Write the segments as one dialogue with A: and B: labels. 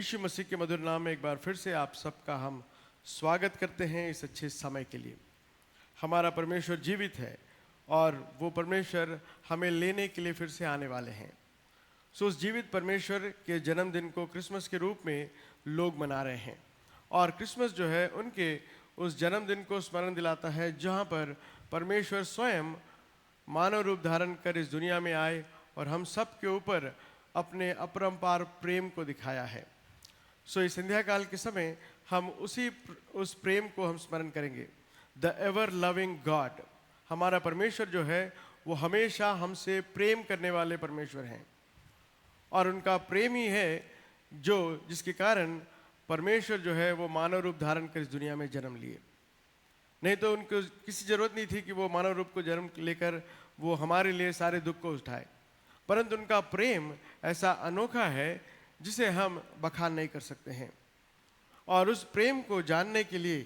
A: यीशु मसीह के मधुर नाम में एक बार फिर से आप सबका हम स्वागत करते हैं इस अच्छे समय के लिए। हमारा परमेश्वर जीवित है और वो परमेश्वर हमें लेने के लिए फिर से आने वाले हैं। उस जीवित परमेश्वर के जन्मदिन को क्रिसमस के रूप में लोग मना रहे हैं और क्रिसमस जो है उनके उस जन्मदिन को स्मरण दिलाता है जहाँ पर परमेश्वर स्वयं मानव रूप धारण कर इस दुनिया में आए और हम सब के ऊपर अपने अपरंपार प्रेम को दिखाया है। इस संध्या काल के समय हम उस प्रेम को हम स्मरण करेंगे। द एवर लविंग गॉड, हमारा परमेश्वर जो है वो हमेशा हमसे प्रेम करने वाले परमेश्वर हैं और उनका प्रेम ही है जिसके कारण परमेश्वर जो है वो मानव रूप धारण कर इस दुनिया में जन्म लिए। नहीं तो उनको किसी जरूरत नहीं थी कि वो मानव रूप को जन्म लेकर वो हमारे लिए सारे दुख को उठाए, परंतु उनका प्रेम ऐसा अनोखा है जिसे हम बखान नहीं कर सकते हैं। और उस प्रेम को जानने के लिए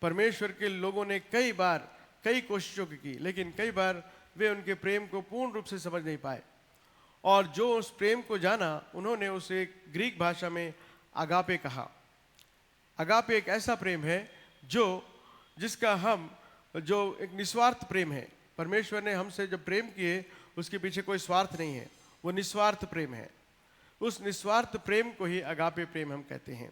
A: परमेश्वर के लोगों ने कई कोशिशों की, लेकिन कई बार वे उनके प्रेम को पूर्ण रूप से समझ नहीं पाए। और जो उस प्रेम को जाना उन्होंने उसे ग्रीक भाषा में अगापे कहा। अगापे एक ऐसा प्रेम है जो एक निस्वार्थ प्रेम है। परमेश्वर ने हमसे जब प्रेम किए उसके पीछे कोई स्वार्थ नहीं है, वो निस्वार्थ प्रेम है। उस निस्वार्थ प्रेम को ही अगापे प्रेम हम कहते हैं।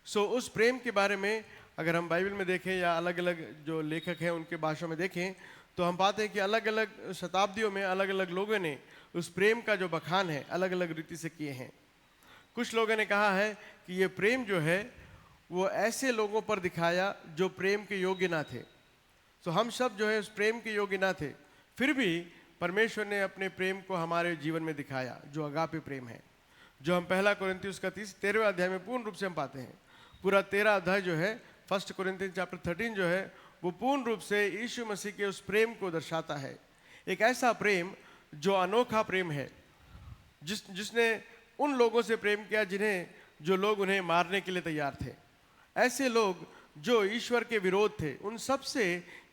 A: उस प्रेम के बारे में अगर हम बाइबल में देखें या अलग अलग जो लेखक हैं उनके भाषा में देखें तो हम पाते हैं कि अलग अलग शताब्दियों में अलग अलग लोगों ने उस प्रेम का जो बखान है अलग अलग रीति से किए हैं। कुछ लोगों ने कहा है कि ये प्रेम जो है वो ऐसे लोगों पर दिखाया जो प्रेम के योग्य ना थे। हम सब जो है उस प्रेम के योग्य ना थे, फिर भी परमेश्वर ने अपने प्रेम को हमारे जीवन में दिखाया, जो अगापे प्रेम है, जो हम पहला कुरिन्थियों का 13वें अध्याय में पूर्ण रूप से हम पाते हैं। पूरा 13 अध्याय जो है फर्स्ट कुरिन्थियों चैप्टर 13 जो है वो पूर्ण रूप से यीशु मसीह के उस प्रेम को दर्शाता है। एक ऐसा प्रेम जो अनोखा प्रेम है, जिसने उन लोगों से प्रेम किया जो लोग उन्हें मारने के लिए तैयार थे। ऐसे लोग जो ईश्वर के विरोध थे, उन सब से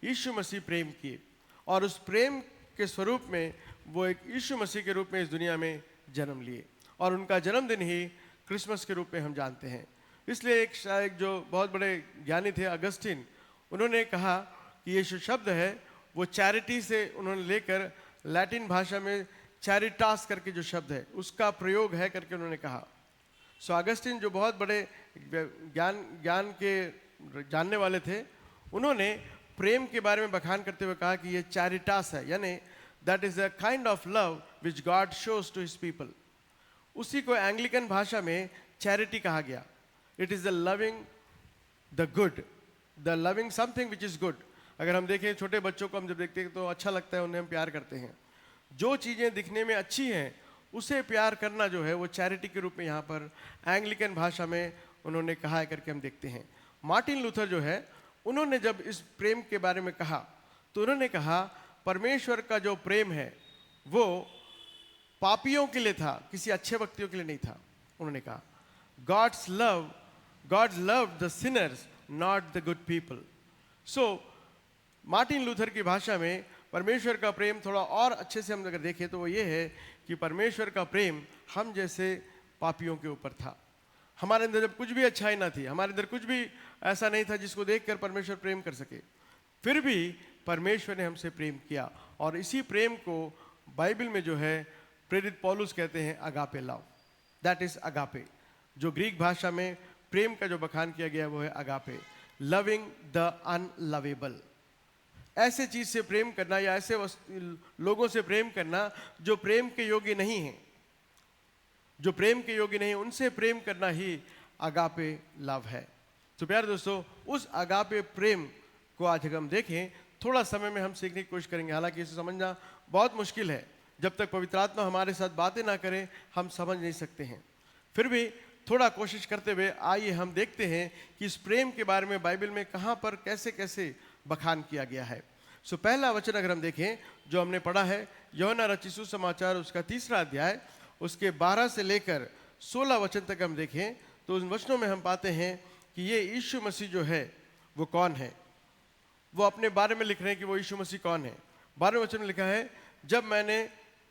A: यीशु मसीह प्रेम किए और उस प्रेम के स्वरूप में वो एक यीशु मसीह के रूप में इस दुनिया में जन्म लिए और उनका जन्मदिन ही क्रिसमस के रूप में हम जानते हैं। इसलिए एक जो बहुत बड़े ज्ञानी थे अगस्टिन, उन्होंने कहा कि ये जो शब्द है वो चैरिटी से उन्होंने लेकर लैटिन भाषा में चैरिटास करके जो शब्द है उसका प्रयोग है करके उन्होंने कहा। अगस्टिन जो बहुत बड़े ज्ञान के जानने वाले थे, उन्होंने प्रेम के बारे में बखान करते हुए कहा कि ये चैरिटास है, यानी that is a kind of love which God shows to his people. उसी को एंग्लिकन भाषा में चैरिटी कहा गया। It is the loving the good, the loving something which is good. अगर हम देखें छोटे बच्चों को हम जब देखते हैं तो अच्छा लगता है, उन्हें हम प्यार करते हैं। जो चीज़ें दिखने में अच्छी हैं उसे प्यार करना जो है वो चैरिटी के रूप में यहाँ पर एंग्लिकन भाषा में उन्होंने कहा है करके हम देखते हैं। मार्टिन लूथर जो है उन्होंने जब इस प्रेम के बारे में कहा तो उन्होंने कहा परमेश्वर का जो प्रेम है वो पापियों के लिए था, किसी अच्छे व्यक्तियों के लिए नहीं था। उन्होंने कहा God love the Sinners not the good people. Martin Luther की भाषा में परमेश्वर का प्रेम थोड़ा और अच्छे से हम अगर देखें तो वो ये है कि परमेश्वर का प्रेम हम जैसे पापियों के ऊपर था। हमारे अंदर जब कुछ भी अच्छाई ना थी, हमारे अंदर कुछ भी ऐसा नहीं था जिसको देखकर परमेश्वर प्रेम कर सके, फिर भी परमेश्वर ने हमसे प्रेम किया और इसी प्रेम को बाइबल में जो है प्रेरित पौलुस कहते हैं agape love. That is agape. जो ग्रीक भाषा में प्रेम का जो बखान किया गया वो है अगापे, लविंग द अनलवेबल। ऐसे चीज से प्रेम करना या ऐसे लोगों से प्रेम करना जो प्रेम के योग्य नहीं है, जो प्रेम के योग्य नहीं, उनसे प्रेम करना ही अगापे लव है। तो प्यारे दोस्तों, उस अगापे प्रेम को आज अगर हम देखें, थोड़ा समय में हम सीखने की कोशिश करेंगे। हालांकि इसे समझना बहुत मुश्किल है, जब तक पवित्र आत्मा हमारे साथ बातें ना करे हम समझ नहीं सकते हैं। फिर भी थोड़ा कोशिश करते हुए आइए हम देखते हैं कि इस प्रेम के बारे में बाइबल में कहाँ पर कैसे कैसे बखान किया गया है। पहला वचन अगर हम देखें जो हमने पढ़ा है यूहन्ना रचित सुसमाचार उसका 3रा अध्याय उसके 12 से लेकर 16 वचन तक हम देखें तो उन वचनों में हम पाते हैं कि ये यीशु मसीह जो है वो कौन है। वो अपने बारे में लिख रहे हैं कि वो यीशु मसीह कौन है। 12वें वचन में लिखा है, जब मैंने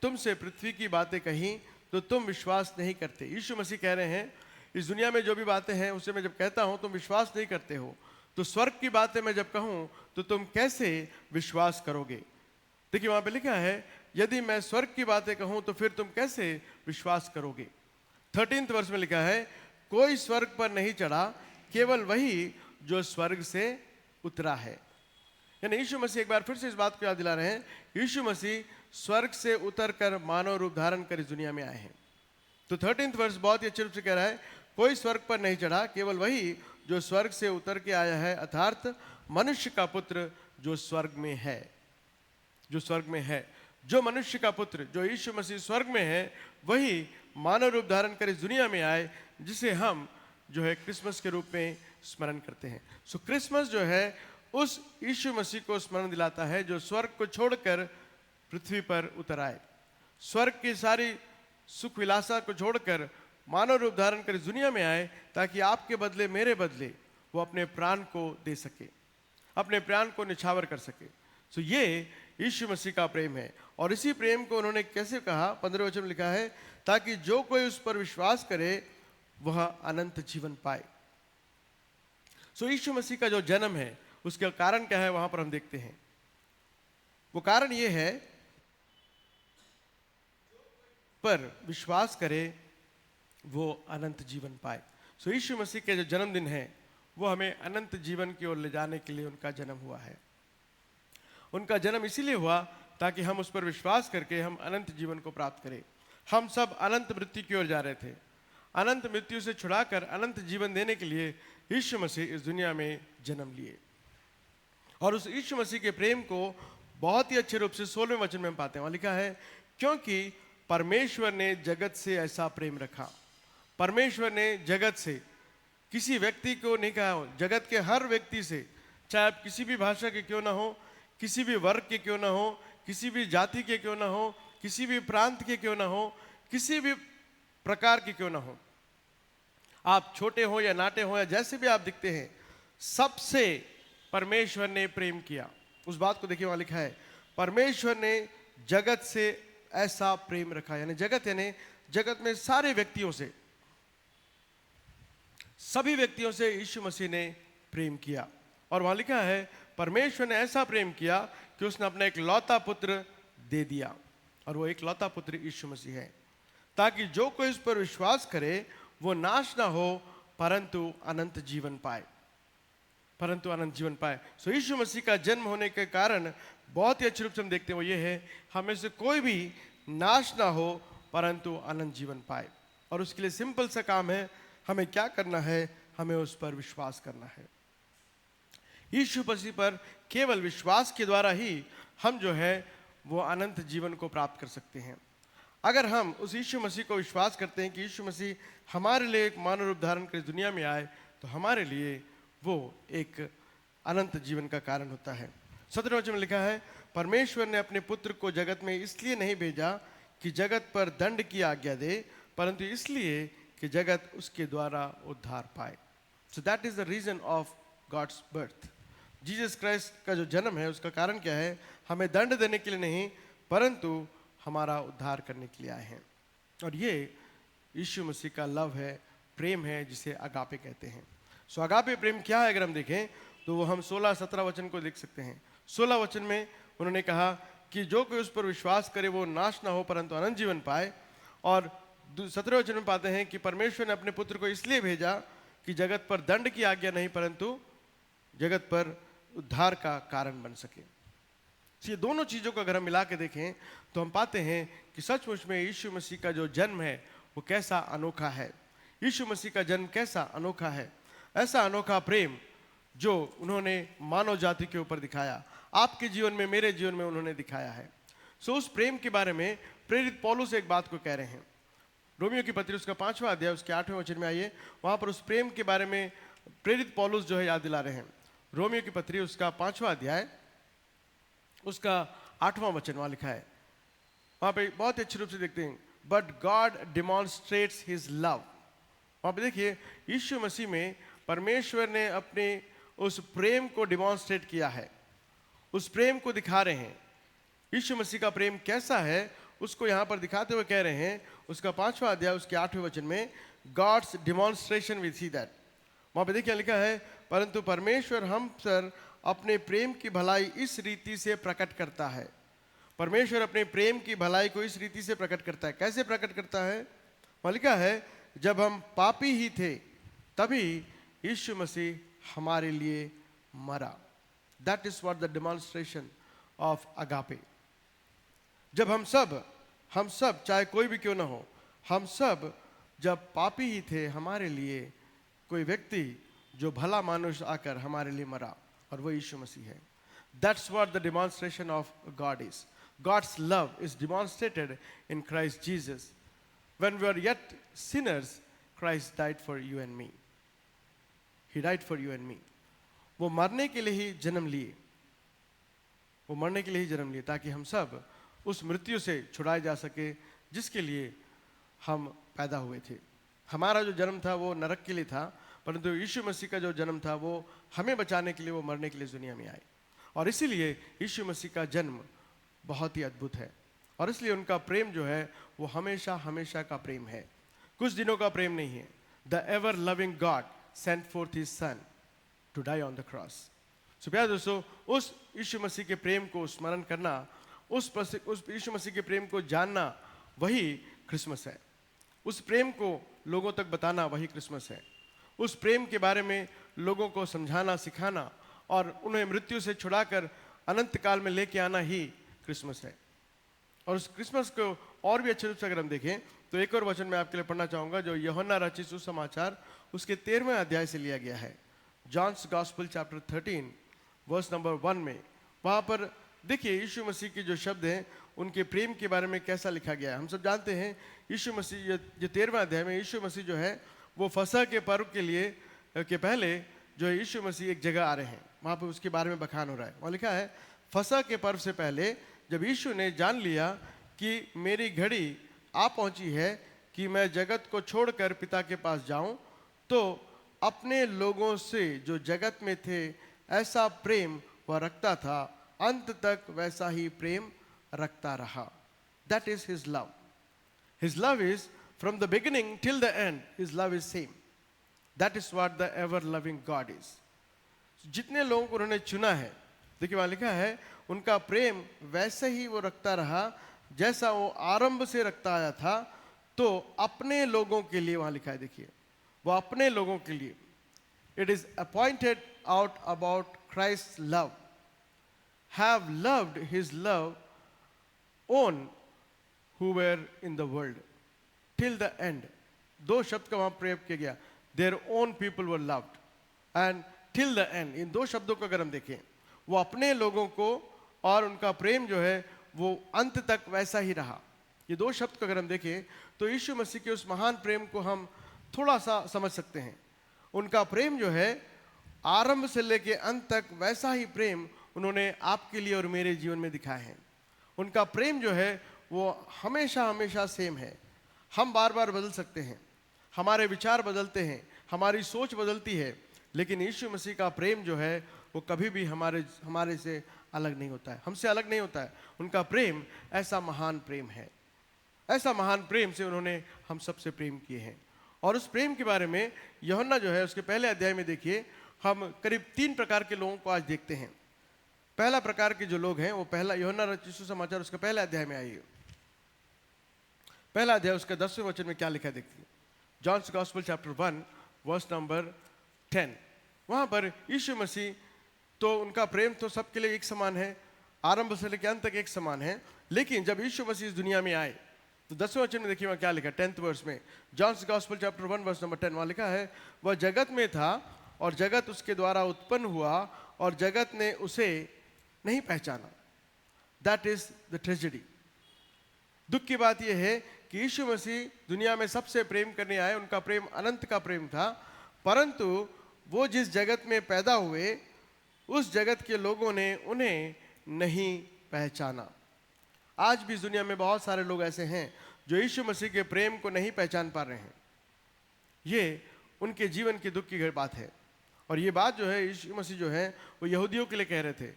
A: तुमसे पृथ्वी की बातें कही तो तुम विश्वास नहीं करते। यीशु मसीह कह रहे हैं इस दुनिया में जो भी बातें हैं उसे मैं जब कहता हूं तुम विश्वास नहीं करते हो, तो स्वर्ग की बातें मैं जब कहूं तो तुम कैसे विश्वास करोगे? देखिए वहां पे लिखा है, यदि मैं स्वर्ग की बातें कहूं तो फिर तुम कैसे विश्वास करोगे? 13th वर्ष में लिखा है, कोई स्वर्ग पर नहीं चढ़ा, केवल वही जो स्वर्ग से उतरा है। यानी यीशु मसीह, एक बार फिर से इस बात को याद दिला रहे हैं, यीशु मसीह स्वर्ग से उतरकर मानव रूप धारण कर इस दुनिया में आए हैं। तो 13th वर्ष बहुत ही अच्छे रूप से कह रहा है, कोई स्वर्ग पर नहीं चढ़ा, केवल वही जो स्वर्ग से उतर के आया है, अर्थात मनुष्य का पुत्र जो स्वर्ग में है, जो स्वर्ग में है। जो मनुष्य का पुत्र, जो यीशु मसीह स्वर्ग में है, वही मानव रूप धारण कर इस दुनिया में आए, जिसे हम जो है क्रिसमस के रूप में स्मरण करते हैं। सो क्रिसमस जो है उस यीशु मसीह को स्मरण दिलाता है जो स्वर्ग को छोड़कर पृथ्वी पर उतर आए, स्वर्ग की सारी सुख विलासा को छोड़कर मानव रूप धारण कर इस दुनिया में आए, ताकि आपके बदले, मेरे बदले वो अपने प्राण को दे सके, अपने प्राण को निछावर कर सके। सो ये यीशु मसीह का प्रेम है। और इसी प्रेम को उन्होंने कैसे कहा? 15वें वचन में लिखा है, ताकि जो कोई उस पर विश्वास करे वह अनंत जीवन पाए। सो यीशु मसीह का जो जन्म है उसका कारण क्या है, वहां पर हम देखते हैं। वो कारण ये है, पर विश्वास करे वो अनंत जीवन पाए। सो यीशु मसीह के जो जन्मदिन है वो हमें अनंत जीवन की ओर ले जाने के लिए उनका जन्म हुआ है। उनका जन्म इसीलिए हुआ ताकि हम उस पर विश्वास करके हम अनंत जीवन को प्राप्त करें। हम सब अनंत मृत्यु की ओर जा रहे थे, अनंत मृत्यु से छुड़ाकर अनंत जीवन देने के लिए यीशु मसीह इस दुनिया में जन्म लिए। और उस यीशु मसीह के प्रेम को बहुत ही अच्छे रूप से 16वें वचन में हम पाते हैं। वहां लिखा है, क्योंकि परमेश्वर ने जगत से ऐसा प्रेम रखा। परमेश्वर ने जगत से, किसी व्यक्ति को नहीं कहा हो, जगत के हर व्यक्ति से, चाहे आप किसी भी भाषा के क्यों ना हो, किसी भी वर्ग के क्यों ना हो, किसी भी जाति के क्यों ना हो, किसी भी प्रांत के क्यों ना हो, किसी भी प्रकार के क्यों ना हो, आप छोटे हो या नाटे हो या जैसे भी आप दिखते हैं, सबसे परमेश्वर ने प्रेम किया। उस बात को देखिए, वहां लिखा है, परमेश्वर ने जगत से ऐसा प्रेम रखा। यानी जगत, यानी जगत में सारे व्यक्तियों से, सभी व्यक्तियों से यीशु मसीह ने प्रेम किया। और वहां लिखा है, परमेश्वर ने ऐसा प्रेम किया कि उसने अपना एक लौता पुत्र दे दिया, और वो एक लौता पुत्र यीशु मसीह है, ताकि जो कोई उस पर विश्वास करे वो नाश ना हो, परंतु अनंत जीवन पाए, परंतु अनंत जीवन पाए। सो यीशु मसीह का जन्म होने के कारण बहुत ही अच्छे रूप से हम देखते हैं, वो ये है, हमें से कोई भी नाश ना हो परंतु अनंत जीवन पाए। और उसके लिए सिंपल सा काम है, हमें क्या करना है? हमें उस पर विश्वास करना है। यीशु मसीह पर केवल विश्वास के द्वारा ही हम जो है वो अनंत जीवन को प्राप्त कर सकते हैं। अगर हम उस यीशु मसीह को विश्वास करते हैं कि यीशु मसीह हमारे लिए एक मानव रूप धारण कर इस दुनिया में आए, तो हमारे लिए वो एक अनंत जीवन का कारण होता है। 17वें वचन में लिखा है, परमेश्वर ने अपने पुत्र को जगत में इसलिए नहीं भेजा कि जगत पर दंड की आज्ञा दे, परंतु इसलिए कि जगत उसके द्वारा उद्धार पाए। So that is the reason of God's birth. Jesus Christ का जो जन्म है उसका कारण क्या है? हमें दंड देने के लिए नहीं, परंतु हमारा उद्धार करने के लिए आए हैं। और ये यीशु मसीह का लव है, प्रेम है, जिसे अगापे कहते हैं। सो अगापे प्रेम क्या है? अगर हम देखें तो वो हम 16-17 वचन को देख सकते हैं। 16 वचन में उन्होंने कहा कि जो कोई उस पर विश्वास करे वो नाश ना हो परंतु अनंत जीवन पाए। और 17वें वचन में पाते हैं कि परमेश्वर ने अपने पुत्र को इसलिए भेजा कि जगत पर दंड की आज्ञा नहीं, परंतु जगत पर उद्धार का कारण बन सके। ये दोनों चीजों को अगर हम मिला के देखें तो हम पाते हैं कि सचमुच में यीशु मसीह का जो जन्म है वो कैसा अनोखा है। यीशु मसीह का जन्म कैसा अनोखा है, ऐसा अनोखा प्रेम जो उन्होंने मानव जाति के ऊपर दिखाया, आपके जीवन में, मेरे जीवन में उन्होंने दिखाया है। सो उस प्रेम के बारे में प्रेरित पौलुस एक बात को कह रहे हैं। रोमियो की पत्री उसका 5वां अध्याय उसके 8वें वचन में आइए, वहां पर उस प्रेम के बारे में प्रेरित पौलुस जो है याद दिला रहे हैं। रोमियो की पत्री उसका 5वां अध्याय उसका 8वां वचन वहां लिखा है, वहां पे बहुत अच्छे रूप से देखते हैं, but God demonstrates his love. वहां पे देखिए, यीशु मसीह में परमेश्वर ने अपने उस प्रेम को डिमॉन्स्ट्रेट किया है, उस प्रेम को दिखा रहे हैं। यीशु मसीह का प्रेम कैसा है उसको यहां पर दिखाते हुए कह रहे हैं, उसका 5वां अध्याय उसके 8वें वचन में, God's demonstration, we see that. वहाँ पे देखिए लिखा है, परंतु परमेश्वर हम पर अपने प्रेम की भलाई इस रीति से प्रकट करता है। परमेश्वर अपने प्रेम की भलाई को इस रीति से प्रकट करता है। कैसे प्रकट करता है? वहाँ लिखा है, जब हम पापी ही थे तभी यीशु मसीह हमारे लिए मरा। That is what the demonstration of agape. जब हम सब चाहे कोई भी क्यों ना हो, हम सब जब पापी ही थे, हमारे लिए कोई व्यक्ति जो भला मानुष आकर हमारे लिए मरा, और वो यीशु मसीह है। That's what the demonstration of God is. God's love is demonstrated in Christ Jesus. When we were yet sinners, Christ died for you and me. He died for you and me. वो मरने के लिए ही जन्म लिए, ताकि हम सब उस मृत्यु से छुड़ाए जा सके जिसके लिए हम पैदा हुए थे। हमारा जो जन्म था वो नरक के लिए था, परंतु यीशु मसीह का जो जन्म था वो हमें बचाने के लिए, वो मरने के लिए दुनिया में आए। और इसीलिए यीशु मसीह का जन्म बहुत ही अद्भुत है, और इसलिए उनका प्रेम जो है वो हमेशा हमेशा का प्रेम है, कुछ दिनों का प्रेम नहीं है। The ever loving God sent forth his son to die on the cross. So प्यारे दोस्तों, उस यीशु मसीह के प्रेम को स्मरण करना, उस यीशु मसीह के प्रेम को जानना, वही क्रिसमस है। उस प्रेम को लोगों तक बताना, वही क्रिसमस है। उस प्रेम के बारे में लोगों को समझाना, सिखाना, और उन्हें मृत्यु से छुड़ाकर अनंत काल में लेके आना ही क्रिसमस है। और उस क्रिसमस को और भी अच्छे रूप से अगर हम देखें तो एक और वचन मैं आपके लिए पढ़ना चाहूँगा, जो यूहन्ना रचित सुसमाचार उसके 13वें अध्याय से लिया गया है। John's gospel chapter 13 verse number 1 में, वहाँ पर देखिए यीशु मसीह के जो शब्द हैं उनके प्रेम के बारे में कैसा लिखा गया है। हम सब जानते हैं यीशु मसीह, ये 13वें अध्याय में यीशु मसीह जो है वो फसह के पर्व के लिए के पहले जो है यीशु मसीह एक जगह आ रहे हैं, वहाँ पर उसके बारे में बखान हो रहा है। वहाँ लिखा है, फसह के पर्व से पहले जब यीशु ने जान लिया कि मेरी घड़ी आ पहुंची है कि मैं जगत को छोड़कर पिता के पास जाऊं, तो अपने लोगों से जो जगत में थे ऐसा प्रेम वह रखता था, अंत तक वैसा ही प्रेम रखता रहा। That is his love. His love is from the beginning till the end. His love is same. That is what the ever loving God is. जितने लोगों को उन्होंने चुना है, देखिए वहाँ लिखा है, उनका प्रेम वैसे ही वो रखता रहा जैसा वो आरंभ से रखता आया था। तो अपने लोगों के लिए, वहाँ लिखा है देखिए, वो अपने लोगों के लिए, it is appointed out about Christ's love, have loved his love own who were in the world till the end. दो शब्द का वहाँ प्रयोग किया गया, their own people were loved and till the end. इन दो शब्दों को अगर हम देखें, वो अपने लोगों को और उनका प्रेम जो है वो अंत तक वैसा ही रहा। ये दो शब्द को अगर हम देखें तो यीशु मसीह के उस महान प्रेम को हम थोड़ा सा समझ सकते हैं। उनका प्रेम जो है आरंभ से लेके अंत तक वैसा ही प्रेम उन्होंने आपके लिए और मेरे जीवन में दिखाया है। उनका प्रेम जो है वो हमेशा हमेशा सेम है। हम बार बार बदल सकते हैं, हमारे विचार बदलते हैं, हमारी सोच बदलती है, लेकिन यीशु मसीह का प्रेम जो है वो कभी भी हमारे से अलग नहीं होता है, हमसे अलग नहीं होता है। उनका प्रेम ऐसा महान प्रेम है, ऐसा महान प्रेम से उन्होंने हम सबसे प्रेम किए हैं। और उस प्रेम के बारे में यूहन्ना जो है उसके पहले अध्याय में देखिए, हम करीब 3 प्रकार के लोगों को आज देखते हैं। पहला प्रकार के जो लोग हैं वो पहला यूहन्ना रचित सुसमाचार उसके पहले अध्याय में आइए। पहला अध्याय उसके 10वें वचन में क्या लिखा है देखिए, John's gospel chapter 1 verse number 10। वहाँ पर यीशु मसीह, तो उनका प्रेम तो सबके लिए एक समान है, आरंभ से लेकर अंत तक एक समान है। लेकिन जब यीशु मसीह इस दुनिया में आए तो 10वें वचन में देखिए वहाँ क्या लिखा, 10th वर्स में, John's gospel chapter 1 verse number 10, वहाँ लिखा है, वह जगत में था और जगत उसके द्वारा उत्पन्न हुआ और जगत ने उसे नहीं पहचाना। That is the tragedy. दुख की बात यह है कि यीशु मसीह दुनिया में सबसे प्रेम करने आए, उनका प्रेम अनंत का प्रेम था, परंतु वो जिस जगत में पैदा हुए उस जगत के लोगों ने उन्हें नहीं पहचाना। आज भी इस दुनिया में बहुत सारे लोग ऐसे हैं जो यीशु मसीह के प्रेम को नहीं पहचान पा रहे हैं। ये उनके जीवन की दुख की बात है। और ये बात जो है यीशु मसीह जो है वो यहूदियों के लिए कह रहे थे।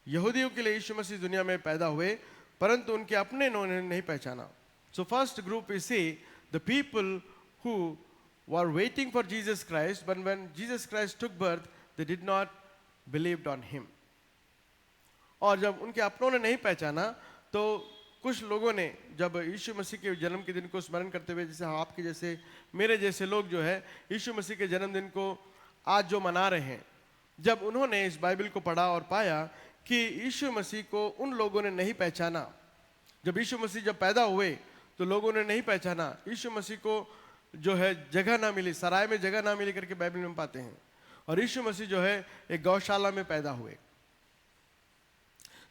A: यहूदियों के लिए यीशु मसीह दुनिया में पैदा हुए, परंतु उनके अपने उन्होंने नहीं पहचाना। So first group is see the people who were waiting for Jesus Christ, but when Jesus Christ took birth, they did not believed on him. और जब उनके अपनों ने नहीं पहचाना तो कुछ लोगों ने जब यीशु मसीह के जन्म के दिन को स्मरण करते हुए, जैसे आपके जैसे मेरे जैसे लोग जो है यीशु मसीह के जन्मदिन को आज जो मना रहे हैं, जब उन्होंने इस बाइबल को पढ़ा और पाया कि यीशु मसीह को उन लोगों ने नहीं पहचाना, जब यीशु मसीह जब पैदा हुए तो लोगों ने नहीं पहचाना, यीशु मसीह को जो है जगह ना मिली, सराय में जगह ना मिली करके बाइबल में पाते हैं। और यीशु मसीह जो है एक गौशाला में पैदा हुए।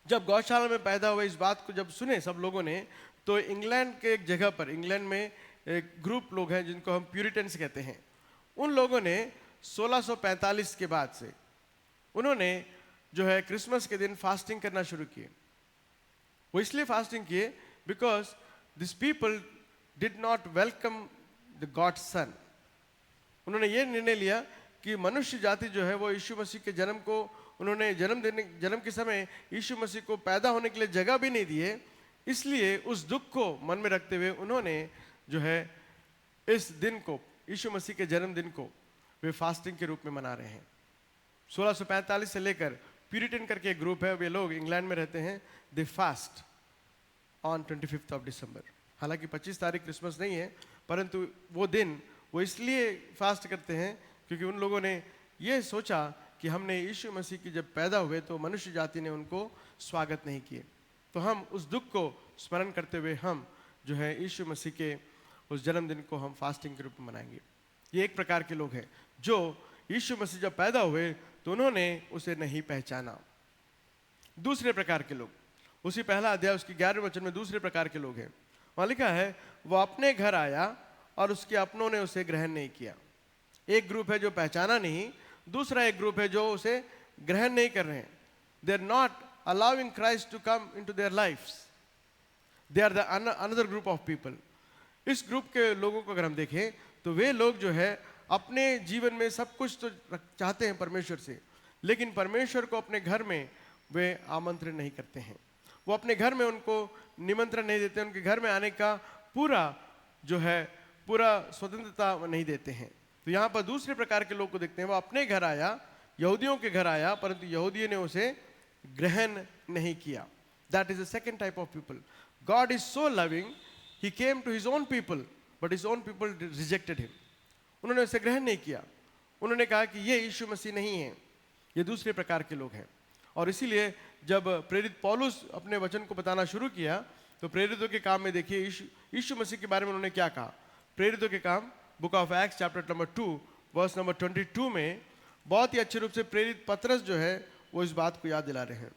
A: जब गौशाला में पैदा हुए, इस बात को जब सुने सब लोगों ने, तो इंग्लैंड के एक जगह पर, इंग्लैंड में एक ग्रुप लोग हैं जिनको हम प्यूरिटन्स कहते हैं, उन लोगों ने 1645 के बाद से उन्होंने जो है क्रिसमस के दिन फास्टिंग करना शुरू किए। वो इसलिए फास्टिंग किए because this people did not welcome the God son. उन्होंने ये निर्णय लिया कि मनुष्य जाति जो है वो यीशु मसीह के जन्म को, उन्होंने जन्म के समय यीशु मसीह को पैदा होने के लिए जगह भी नहीं दिए, इसलिए उस दुख को मन में रखते हुए उन्होंने जो है इस दिन को, यीशु मसीह के जन्मदिन को वे फास्टिंग के रूप में मना रहे हैं। 1645 से लेकर प्यूरिटन करके एक ग्रुप है, वे लोग इंग्लैंड में रहते हैं, दे फास्ट ऑन 25 ऑफ दिसंबर। हालांकि 25 तारीख क्रिसमस नहीं है, परंतु वो दिन वो इसलिए फास्ट करते हैं क्योंकि उन लोगों ने ये सोचा कि हमने यीशु मसीह की जब पैदा हुए तो मनुष्य जाति ने उनको स्वागत नहीं किए, तो हम उस दुख को स्मरण करते हुए हम जो है यीशु मसीह के उस जन्मदिन को हम फास्टिंग के रूप में मनाएंगे। ये एक प्रकार के लोग हैं जो यीशु मसीह जब पैदा हुए तो उन्होंने उसे नहीं पहचाना। दूसरे प्रकार के लोग, उसी पहला अध्याय उसके 11वें वचन में दूसरे प्रकार के लोग हैं, वहाँ लिखा है वो अपने घर आया और उसके अपनों ने उसे ग्रहण नहीं किया। एक ग्रुप है जो पहचाना नहीं, दूसरा एक ग्रुप है जो उसे ग्रहण नहीं कर रहे हैं। They are not allowing Christ to come into their lifes, they are the another group of people. इस ग्रुप के लोगों को अगर हम देखें तो वे लोग जो है अपने जीवन में सब कुछ तो चाहते हैं परमेश्वर से, लेकिन परमेश्वर को अपने घर में वे आमंत्रण नहीं करते हैं, वो अपने घर में उनको निमंत्रण नहीं देते, उनके घर में आने का पूरा जो है पूरा स्वतंत्रता नहीं देते हैं। तो यहाँ पर दूसरे प्रकार के लोग को देखते हैं, वो अपने घर आया, यहूदियों के घर आया, परंतु यहूदियों ने उसे ग्रहण नहीं किया। That is the second type of people. God is so loving, he came to his own people but his own people rejected him. उन्होंने उसे ग्रहण नहीं किया, उन्होंने कहा कि ये यीशु मसीह नहीं है, ये दूसरे प्रकार के लोग हैं। और इसीलिए जब प्रेरित पौलुस अपने वचन को बताना शुरू किया तो प्रेरितों के काम में देखिए यीशु मसीह के बारे में उन्होंने क्या कहा। प्रेरितों के काम book of Acts chapter number 2 verse number 22 में बहुत ही अच्छे रूप से प्रेरित पतरस जो है वो इस बात को याद दिला रहे हैं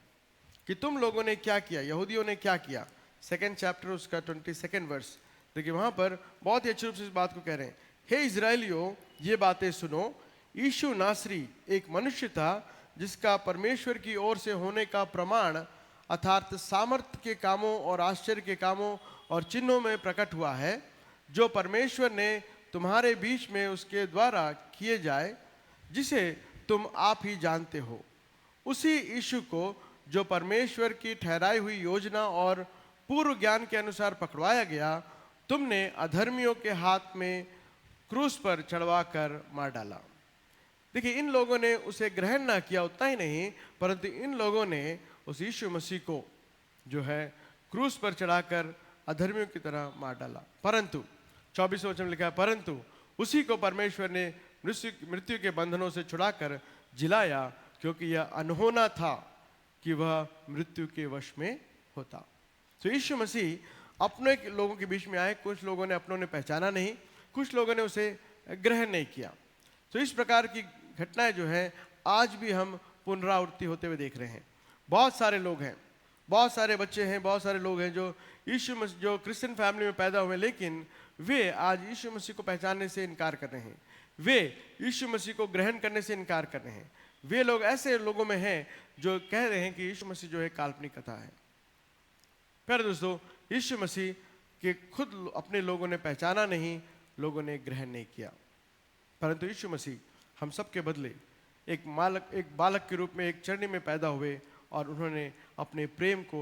A: कि तुम लोगों ने क्या किया, यहूदियों ने क्या किया। 2nd चैप्टर उसका 22nd वर्स देखिए, वहाँ पर बहुत ही अच्छे रूप से इस बात को कह रहे हैं, हे इजराइलियों ये बातें सुनो, यीशु नासरी एक मनुष्य था जिसका परमेश्वर की ओर से होने का प्रमाण अर्थात सामर्थ्य के कामों और आश्चर्य के कामों और चिन्हों में प्रकट हुआ है, जो परमेश्वर ने तुम्हारे बीच में उसके द्वारा किए जाए, जिसे तुम आप ही जानते हो। उसी यीशु को जो परमेश्वर की ठहराई हुई योजना और पूर्व ज्ञान के अनुसार पकड़वाया गया, तुमने अधर्मियों के हाथ में क्रूस पर चढ़वा कर मार डाला। देखिए, इन लोगों ने उसे ग्रहण ना किया, उतना ही नहीं, परंतु इन लोगों ने उस यीशु मसीह को जो है क्रूस पर चढ़ाकर अधर्मियों की तरह मार डाला। परंतु 24वें वचन में लिखा है, परंतु उसी को परमेश्वर ने मृत्यु के बंधनों से छुड़ाकर जिलाया, क्योंकि यह अनहोना था कि वह मृत्यु के वश में होता। तो यीशु मसीह अपने लोगों के बीच में आए, कुछ लोगों ने अपनों ने पहचाना नहीं, कुछ लोगों ने उसे ग्रहण नहीं किया। तो इस प्रकार की घटनाएं जो है आज भी हम पुनरावृत्ति होते हुए देख रहे हैं। बहुत सारे लोग हैं, बहुत सारे बच्चे हैं, बहुत सारे लोग हैं जो यीशु मसीह जो क्रिश्चियन फैमिली में पैदा हुए, लेकिन वे आज यीशु मसीह को पहचानने से इनकार कर रहे हैं, वे यीशु मसीह को ग्रहण करने से इनकार कर रहे हैं। वे लोग ऐसे लोगों में हैं जो कह रहे हैं कि यीशु मसीह जो है काल्पनिक कथा है। प्यारे दोस्तों, यीशु मसीह के खुद अपने लोगों ने पहचाना नहीं, लोगों ने ग्रहण नहीं किया, परंतु यीशु मसीह हम सब के बदले एक बालक के रूप में एक चरनी में पैदा हुए और उन्होंने अपने प्रेम को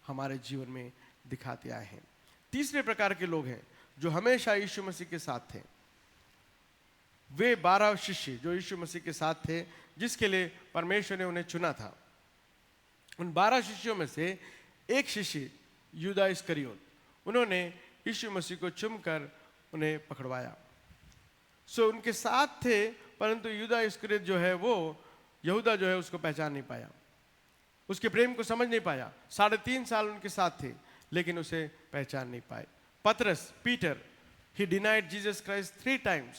A: हमारे जीवन में दिखाते आए हैं। तीसरे प्रकार के लोग हैं जो हमेशा यीशु मसीह के साथ थे। वे 12 शिष्य जो यीशु मसीह के साथ थे, जिसके लिए परमेश्वर ने उन्हें चुना था, उन 12 शिष्यों में से एक शिष्य यूदा इस्करियोत, उन्होंने यीशु मसीह को चूमकर उन्हें पकड़वाया। सो उनके साथ थे, परंतु यूदा इस्करियोत जो है वो यहूदा जो है उसको पहचान नहीं पाया, उसके प्रेम को समझ नहीं पाया। 3.5 साल उनके साथ थे लेकिन उसे पहचान नहीं पाए। पतरस, पीटर, ही डिनाइड जीसस क्राइस्ट 3 times।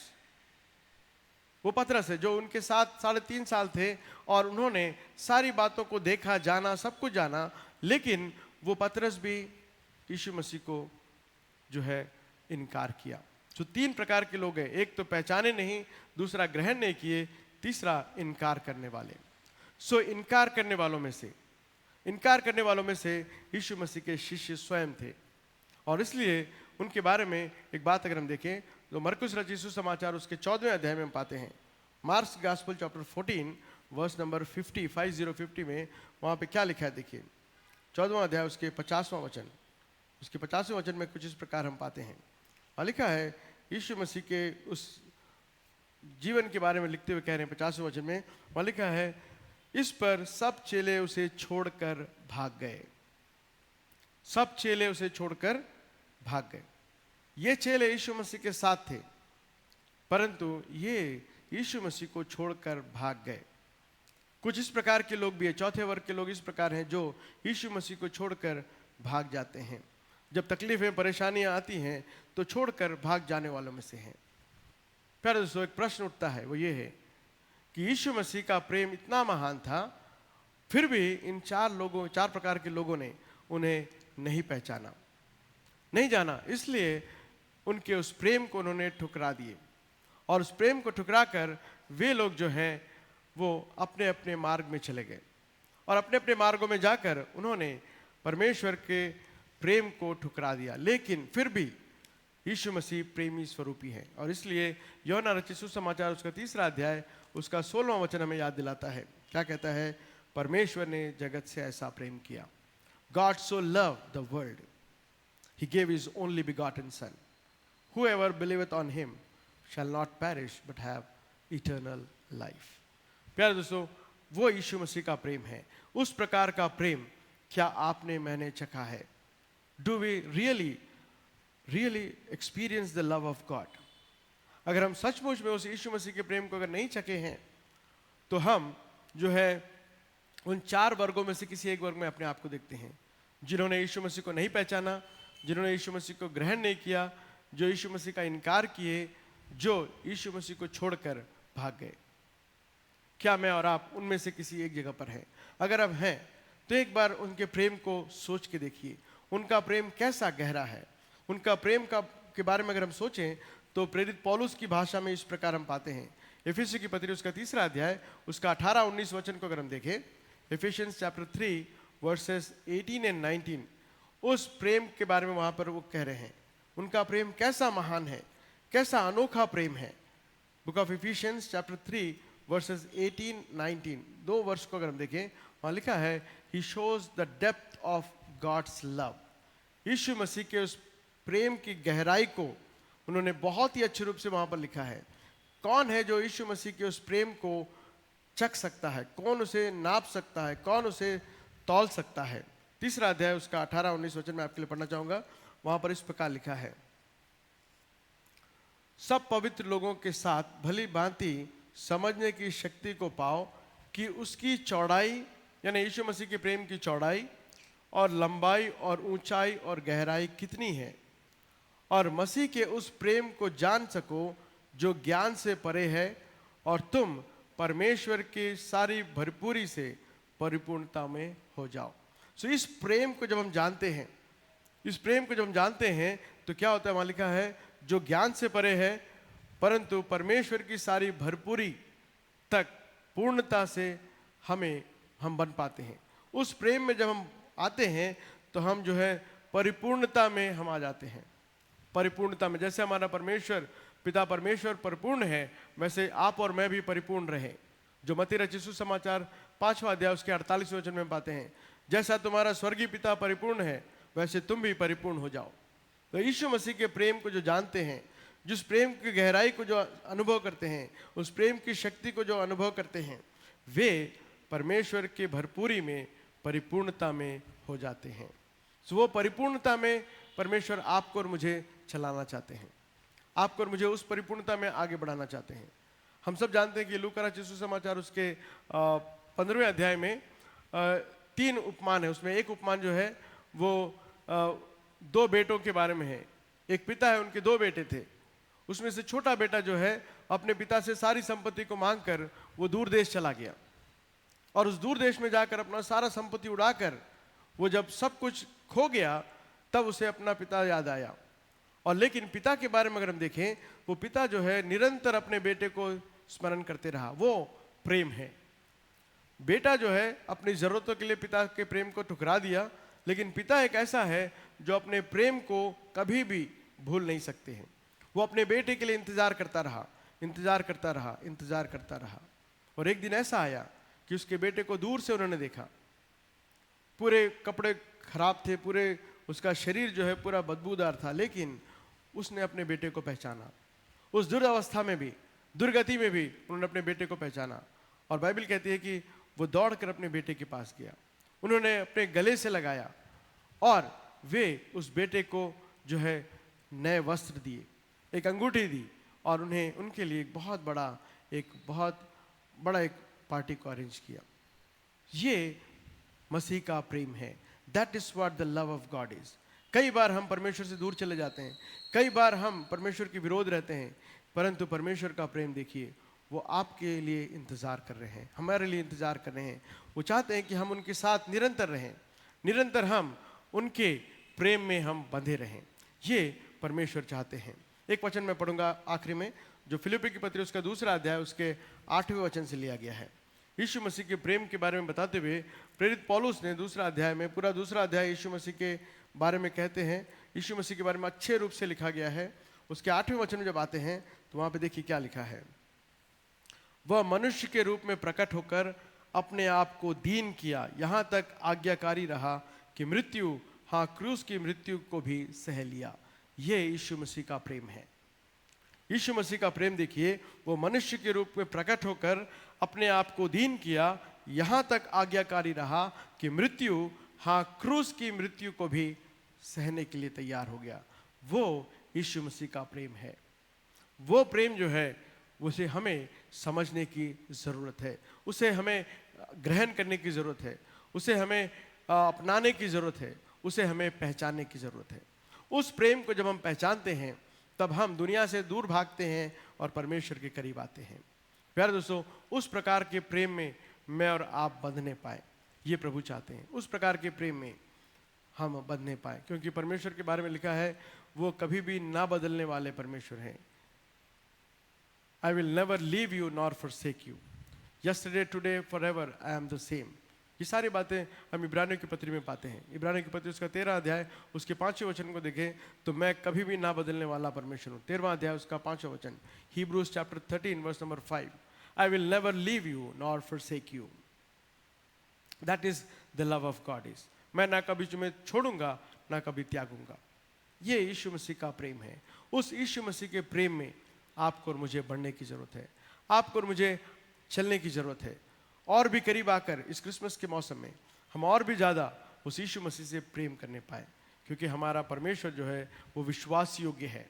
A: वो पतरस है जो उनके साथ 3.5 साल थे और उन्होंने सारी बातों को देखा, जाना, सब कुछ जाना, लेकिन वो पतरस भी यीशु मसीह को जो है इनकार किया। तो 3 प्रकार के लोग हैं, एक तो पहचाने नहीं, दूसरा ग्रहण नहीं किए, तीसरा इनकार करने वाले। सो इनकार करने वालों में से यीशु मसीह के शिष्य स्वयं थे। और इसलिए उनके बारे में एक बात अगर हम देखें तो मरकुस रचित सुसमाचार उसके 14वें अध्याय में हम पाते हैं, Mark's gospel chapter 14 verse number 50 में वहाँ पे क्या लिखा है देखिए। 14वां अध्याय उसके 50वां वचन, उसके 50वें वचन में कुछ इस प्रकार हम पाते हैं। और लिखा है, यीशु मसीह के उस जीवन के बारे में लिखते हुए कह रहे हैं 50वें वचन में, वहाँ लिखा है, इस पर सब चेले उसे छोड़कर भाग गए। सब चेले उसे छोड़कर भाग गए। ये चेले यीशु मसीह के साथ थे, परंतु ये यीशु मसीह को छोड़कर भाग गए। कुछ इस प्रकार के लोग भी हैं, चौथे वर्ग के लोग इस प्रकार हैं जो यीशु मसीह को छोड़कर भाग जाते हैं। जब तकलीफें, परेशानियां आती हैं तो छोड़कर भाग जाने वालों में से हैं। फिर दोस्तों एक प्रश्न उठता है, वो ये है कि यीशु मसीह का प्रेम इतना महान था, फिर भी इन 4 प्रकार के लोगों ने उन्हें नहीं पहचाना, नहीं जाना, इसलिए उनके उस प्रेम को उन्होंने ठुकरा दिए। और उस प्रेम को ठुकरा कर वे लोग जो हैं वो अपने अपने मार्ग में चले गए और अपने अपने मार्गों में जाकर उन्होंने परमेश्वर के प्रेम को ठुकरा दिया। लेकिन फिर भी यीशु मसीह प्रेमी स्वरूपी है और इसलिए यूहन्ना रचित सुसमाचार उसका 3रा अध्याय उसका 16वां वचन हमें याद दिलाता है। क्या कहता है? परमेश्वर ने जगत से ऐसा प्रेम किया, God so loved the world, He gave His only begotten Son. Whoever believeth on Him shall not perish but have eternal life. प्यारे दोस्तों, वो यीशु मसीह का प्रेम है। उस प्रकार का प्रेम क्या आपने मैंने चखा है? Do we really experience the love of God? अगर हम सचमुच में उस यीशु मसीह के प्रेम को अगर नहीं चखे हैं तो हम जो है उन 4 वर्गों में से किसी एक वर्ग में अपने आप को देखते हैं, जिन्होंने यीशु मसीह को नहीं पहचाना, जिन्होंने यीशु मसीह को ग्रहण नहीं किया, जो यीशु मसीह का इनकार किए, जो यीशु मसीह को छोड़कर भाग गए। क्या मैं और आप उनमें से किसी एक जगह पर हैं? अगर आप हैं तो एक बार उनके प्रेम को सोच के देखिए, उनका प्रेम कैसा गहरा है। उनका प्रेम के बारे में अगर हम सोचें तो प्रेरित पौलुस की भाषा में इस प्रकार हम पाते हैं। इफिसियों की पत्री उसका 3रा अध्याय उसका 18-19 वचन को अगर हम देखें, इफिशियंस चैप्टर 3 वर्सेस 18 and 19, उस प्रेम के बारे में वहां पर वो कह रहे हैं उनका प्रेम कैसा महान है, कैसा अनोखा प्रेम है। Book of efficiency chapter 3 versus 18-19, 2 वर्ष को अगर हम देखें, वहां लिखा है, he shows the depth of God's love. Yeshu Masih के उस प्रेम की गहराई को उन्होंने बहुत ही अच्छे रूप से वहां पर लिखा है। कौन है जो यीशु मसीह के उस प्रेम को चख सकता है? कौन उसे नाप सकता है? कौन उसे तौल सकता है? 3रा अध्याय उसका 18-19 वचन मैं आपके लिए पढ़ना चाहूंगा। वहां पर इस प्रकार लिखा है, सब पवित्र लोगों के साथ भली भांति समझने की शक्ति को पाओ कि उसकी चौड़ाई, यानी यीशु मसीह के प्रेम की चौड़ाई और लंबाई और ऊंचाई और गहराई कितनी है, और मसीह के उस प्रेम को जान सको जो ज्ञान से परे है, और तुम परमेश्वर की सारी भरपूरी से परिपूर्णता में हो जाओ। सो इस प्रेम को जब हम जानते हैं, इस प्रेम को जब हम जानते हैं तो क्या होता है? वहां लिखा है, जो ज्ञान से परे है परंतु परमेश्वर की सारी भरपूरी तक पूर्णता से हम बन पाते हैं। उस प्रेम में जब हम आते हैं तो हम जो है परिपूर्णता में हम आ जाते हैं। परिपूर्णता में, जैसे हमारा परमेश्वर पिता परमेश्वर परिपूर्ण है, वैसे आप और मैं भी परिपूर्ण रहे। जो मत्ती रचित सुसमाचार 5वां अध्याय उसके 48वें वचन में पाते हैं, जैसा तुम्हारा स्वर्गीय पिता परिपूर्ण है वैसे तुम भी परिपूर्ण हो जाओ। तो यीशु मसीह के प्रेम को जो जानते हैं, जिस प्रेम की गहराई को जो अनुभव करते हैं, उस प्रेम की शक्ति को जो अनुभव करते हैं, वे परमेश्वर के भरपूरी में, परिपूर्णता में हो जाते हैं। तो वो परिपूर्णता में परमेश्वर आपको और मुझे चलाना चाहते हैं, आपको और मुझे उस परिपूर्णता में आगे बढ़ाना चाहते हैं। हम सब जानते हैं कि लूका रचित सुसमाचार उसके 15वें अध्याय में 3 उपमान है। उसमें एक उपमान जो है वो 2 बेटों के बारे में है। एक पिता है, उनके 2 बेटे थे। उसमें से छोटा बेटा जो है अपने पिता से सारी संपत्ति को मांगकर वो दूर देश चला गया, और उस दूर देश में जाकर अपना सारा संपत्ति उड़ाकर वो जब सब कुछ खो गया, तब उसे अपना पिता याद आया। और लेकिन पिता के बारे में अगर हम देखें, वो पिता जो है निरंतर अपने बेटे को स्मरण करते रहा। वो प्रेम है। बेटा जो है अपनी जरूरतों के लिए पिता के प्रेम को ठुकरा दिया, लेकिन पिता एक ऐसा है जो अपने प्रेम को कभी भी भूल नहीं सकते हैं। वो अपने बेटे के लिए इंतजार करता रहा, इंतजार करता रहा, इंतजार करता रहा। और एक दिन ऐसा आया कि उसके बेटे को दूर से उन्होंने देखा। पूरे कपड़े खराब थे, पूरे उसका शरीर जो है पूरा बदबूदार था, लेकिन उसने अपने बेटे को पहचाना। उस दुरावस्था में भी, दुर्गति में भी उन्होंने अपने बेटे को पहचाना। और बाइबल कहती है कि वो दौड़कर अपने बेटे के पास गया, उन्होंने अपने गले से लगाया और वे उस बेटे को जो है नए वस्त्र दिए, एक अंगूठी दी, और उन्हें उनके लिए एक बहुत बड़ा एक पार्टी को अरेंज किया। ये मसीह का प्रेम है। That is what the love of God is. कई बार हम परमेश्वर से दूर चले जाते हैं, कई बार हम परमेश्वर के विरोध रहते हैं, परंतु परमेश्वर का प्रेम देखिए, वो आपके लिए इंतजार कर रहे हैं, हमारे लिए इंतजार कर रहे हैं। वो चाहते हैं कि हम उनके साथ निरंतर रहें, निरंतर हम उनके प्रेम में हम बंधे रहें। ये परमेश्वर चाहते हैं। एक वचन मैं पढ़ूंगा आखिरी में, जो फिलिप्पी की पत्री उसका 2 अध्याय उसके 8वें वचन से लिया गया है। यीशु मसीह के प्रेम के बारे में बताते हुए प्रेरित पौलुस ने 2 अध्याय में, पूरा 2 अध्याय यीशु मसीह के बारे में कहते हैं। यीशु मसीह के बारे में अच्छे रूप से लिखा गया है। उसके 8वें वचन में जब आते हैं तो वहां पे देखिए क्या लिखा है। वह मनुष्य के रूप में प्रकट होकर अपने आप को दीन किया, यहां तक आज्ञाकारी रहा कि मृत्यु, हाँ क्रूस की मृत्यु को भी सह लिया। ये यीशु मसीह का प्रेम है। यीशु मसीह का प्रेम देखिए, वो मनुष्य के रूप में प्रकट होकर अपने आप को दीन किया, यहां तक आज्ञाकारी रहा कि मृत्यु, हाँ क्रूस की मृत्यु को भी सहने के लिए तैयार हो गया। वो यीशु मसीह का प्रेम है। वो प्रेम जो है उसे हमें समझने की ज़रूरत है, उसे हमें ग्रहण करने की ज़रूरत है, उसे हमें अपनाने की ज़रूरत है, उसे हमें पहचानने की ज़रूरत है। उस प्रेम को जब हम पहचानते हैं, तब हम दुनिया से दूर भागते हैं और परमेश्वर के करीब आते हैं। प्यारे दोस्तों, उस प्रकार के प्रेम में मैं और आप बंधने पाए, ये प्रभु चाहते हैं। उस प्रकार के प्रेम में हम बंधने पाए, क्योंकि परमेश्वर के बारे में लिखा है, वो कभी भी ना बदलने वाले परमेश्वर हैं। I will never leave you nor forsake you. Yesterday, today, forever, I am the same. ये सारी बातें हम इब्रानियों की पत्री में पाते हैं। इब्रानियों की पत्री उसका 13 अध्याय उसके 5वें वचन को देखें तो मैं कभी भी ना बदलने वाला परमेश्वर हूँ। 13वां अध्याय उसका 5वां वचन, Hebrews chapter 13 verse number 5. I will never leave you nor forsake you. That is the love of God is. मैं ना कभी तुम्हें छोड़ूंगा ना कभी त्यागूंगा। ये यीशु मसीह का प्रेम है। उस यीशु मसीह के प्रेम में आपको और मुझे बढ़ने की जरूरत है, आपको और मुझे चलने की जरूरत है। और भी करीब आकर इस क्रिसमस के मौसम में हम और भी ज़्यादा उस यीशु मसीह से प्रेम करने पाए, क्योंकि हमारा परमेश्वर जो है वो विश्वास योग्य है।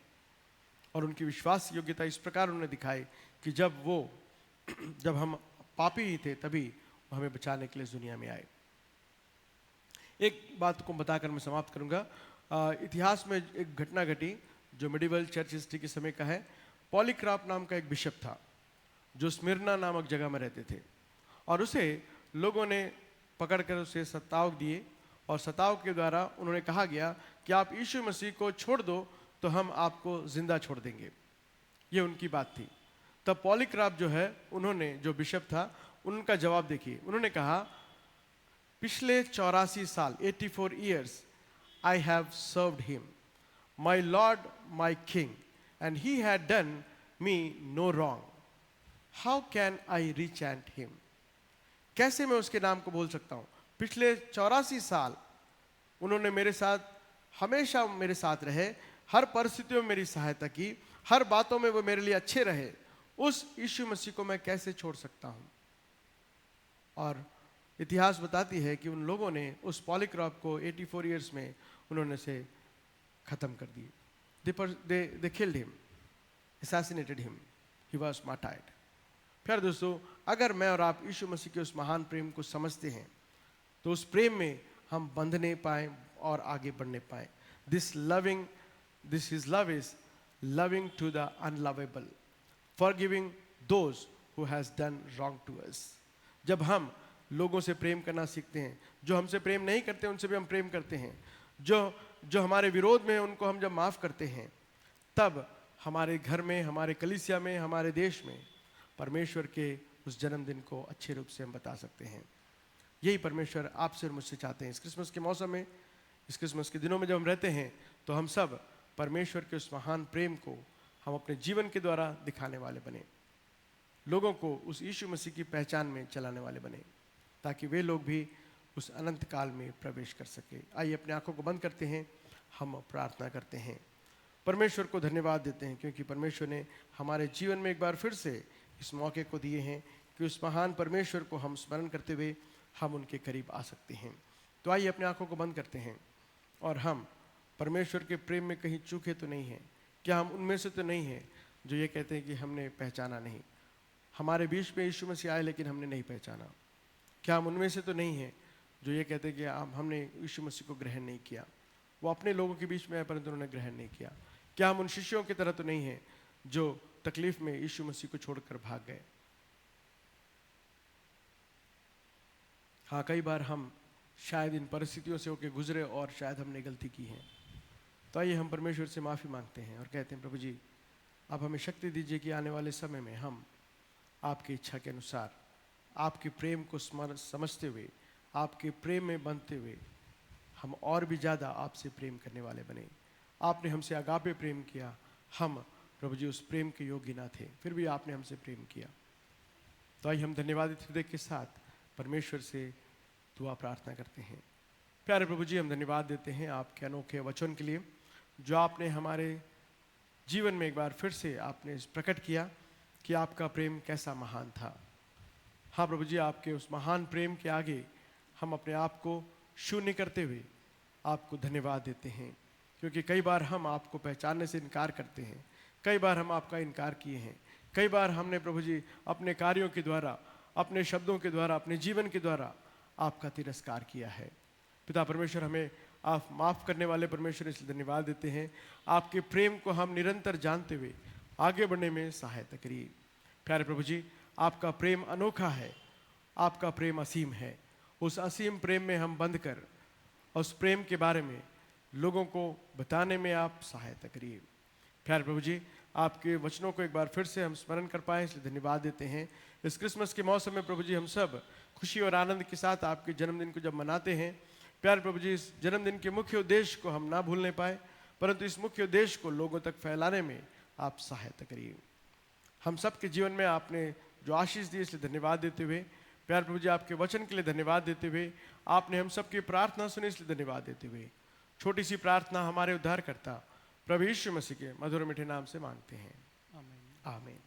A: और उनकी विश्वास योग्यता इस प्रकार उन्होंने दिखाई कि जब हम पापी ही थे तभी वो हमें बचाने के लिए दुनिया में आए। एक बात को बताकर मैं समाप्त करूंगा। इतिहास में एक घटना घटी जो मिडिवल चर्च हिस्ट्री के समय का है। पॉलीक्राप नाम का एक बिशप था जो स्मिर्ना नामक जगह में रहते थे, और उसे लोगों ने पकड़कर उसे सताव दिए, और सताव के द्वारा उन्होंने कहा गया कि आप यीशु मसीह को छोड़ दो तो हम आपको जिंदा छोड़ देंगे। ये उनकी बात थी। तब पॉलीक्राप जो है, उन्होंने, जो बिशप था, उनका जवाब देखिए। उन्होंने कहा, पिछले 84 साल 84 years I have served him, my Lord, my King, and he had done me no wrong. How can I rechant him? कैसे मैं उसके नाम को बोल सकता हूँ? पिछले 84 साल उन्होंने मेरे साथ, हमेशा मेरे साथ रहे, हर परिस्थितियों में मेरी सहायता की, हर बातों में वो मेरे लिए अच्छे रहे, उस यीशु मसीह को मैं कैसे छोड़ सकता हूँ। और इतिहास बताती है कि उन लोगों ने उस पॉलीक्रॉप को 84 ईयर्स में उन्होंने से खत्म कर दिए। They killed him, assassinated him, he was martyred। फिर दोस्तों, अगर मैं और आप यीशु मसीह के उस महान प्रेम को समझते हैं तो उस प्रेम में हम बंधने पाए और आगे बढ़ने पाए। His love is loving to the unlovable, forgiving those who has done wrong to us। जब हम लोगों से प्रेम करना सीखते हैं, जो हमसे प्रेम नहीं करते उनसे भी हम प्रेम करते हैं, जो हमारे विरोध में उनको हम जब माफ़ करते हैं, तब हमारे घर में, हमारे कलीसिया में, हमारे देश में परमेश्वर के उस जन्मदिन को अच्छे रूप से हम बता सकते हैं। यही परमेश्वर आपसे और मुझसे चाहते हैं। इस क्रिसमस के मौसम में, इस क्रिसमस के दिनों में जब हम रहते हैं तो हम सब परमेश्वर के उस महान प्रेम को हम अपने जीवन के द्वारा दिखाने वाले बने, लोगों को उस यीशु मसीह की पहचान में चलाने वाले बने, ताकि वे लोग भी उस अनंत काल में प्रवेश कर सके। आइए अपने आंखों को बंद करते हैं, हम प्रार्थना करते हैं। परमेश्वर को धन्यवाद देते हैं क्योंकि परमेश्वर ने हमारे जीवन में एक बार फिर से इस मौके को दिए हैं कि उस महान परमेश्वर को हम स्मरण करते हुए हम उनके करीब आ सकते हैं। तो आइए अपने आंखों को बंद करते हैं और हम परमेश्वर के प्रेम में कहीं चूके तो नहीं हैं? क्या हम उनमें से तो नहीं हैं जो ये कहते हैं कि हमने पहचाना नहीं? हमारे बीच में यीशु मसीह आए लेकिन हमने नहीं पहचाना। क्या हम उनमें से तो नहीं हैं जो ये कहते हैं कि हमने यीशु मसीह को ग्रहण नहीं किया? वो अपने लोगों के बीच में आए परंतु उन्होंने ग्रहण नहीं किया। क्या हम उन शिष्यों की तरह तो नहीं हैं जो तकलीफ में यीशु मसीह को छोड़कर भाग गए? हाँ, कई बार हम शायद इन परिस्थितियों से होकर गुजरे और शायद हमने गलती की है। तो आइए हम परमेश्वर से माफ़ी मांगते हैं और कहते हैं, प्रभु जी आप हमें शक्ति दीजिए कि आने वाले समय में हम आपकी इच्छा के अनुसार आपके प्रेम को समझते हुए, आपके प्रेम में बंधते हुए हम और भी ज़्यादा आपसे प्रेम करने वाले बने। आपने हमसे अगापे प्रेम किया, हम प्रभु जी उस प्रेम के योग्य ना थे, फिर भी आपने हमसे प्रेम किया। तो आइए हम धन्यवादित हृदय के साथ परमेश्वर से दुआ प्रार्थना करते हैं। प्यारे प्रभु जी, हम धन्यवाद देते हैं आपके अनोखे वचन के लिए, जो आपने हमारे जीवन में एक बार फिर से आपने प्रकट किया कि आपका प्रेम कैसा महान था। हाँ प्रभु जी, आपके उस महान प्रेम के आगे हम अपने आप को शून्य करते हुए आपको धन्यवाद देते हैं, क्योंकि कई बार हम आपको पहचानने से इनकार करते हैं, कई बार हम आपका इनकार किए हैं, कई बार हमने प्रभु जी अपने कार्यों के द्वारा, अपने शब्दों के द्वारा, अपने जीवन के द्वारा आपका तिरस्कार किया है। पिता परमेश्वर, हमें आप माफ़ करने वाले परमेश्वर इसलिए धन्यवाद देते हैं। आपके प्रेम को हम निरंतर जानते हुए आगे बढ़ने में सहायता करिए। प्यारे प्रभु जी, आपका प्रेम अनोखा है, आपका प्रेम असीम है। उस असीम प्रेम में हम बंध कर उस प्रेम के बारे में लोगों को बताने में आप सहायता करिए। प्यारे प्रभु जी, आपके वचनों को एक बार फिर से हम स्मरण कर पाए इसलिए धन्यवाद देते हैं। इस क्रिसमस के मौसम में प्रभु जी हम सब खुशी और आनंद के साथ आपके जन्मदिन को जब मनाते हैं, प्यारे प्रभु जी इस जन्मदिन के मुख्य उद्देश्य को हम ना भूलने पाए, परंतु इस मुख्य उद्देश्य को लोगों तक फैलाने में आप सहायता करिए। हम सब के जीवन में आपने जो आशीष दी इसलिए धन्यवाद देते हुए, प्यारे प्रभु जी आपके वचन के लिए धन्यवाद देते हुए, आपने हम सब की प्रार्थना सुनी इसलिए धन्यवाद देते हुए, छोटी सी प्रार्थना हमारे उद्धारकर्ता प्रभु यीशु मसीह के मधुर मीठे नाम से मांगते हैं, आमीन।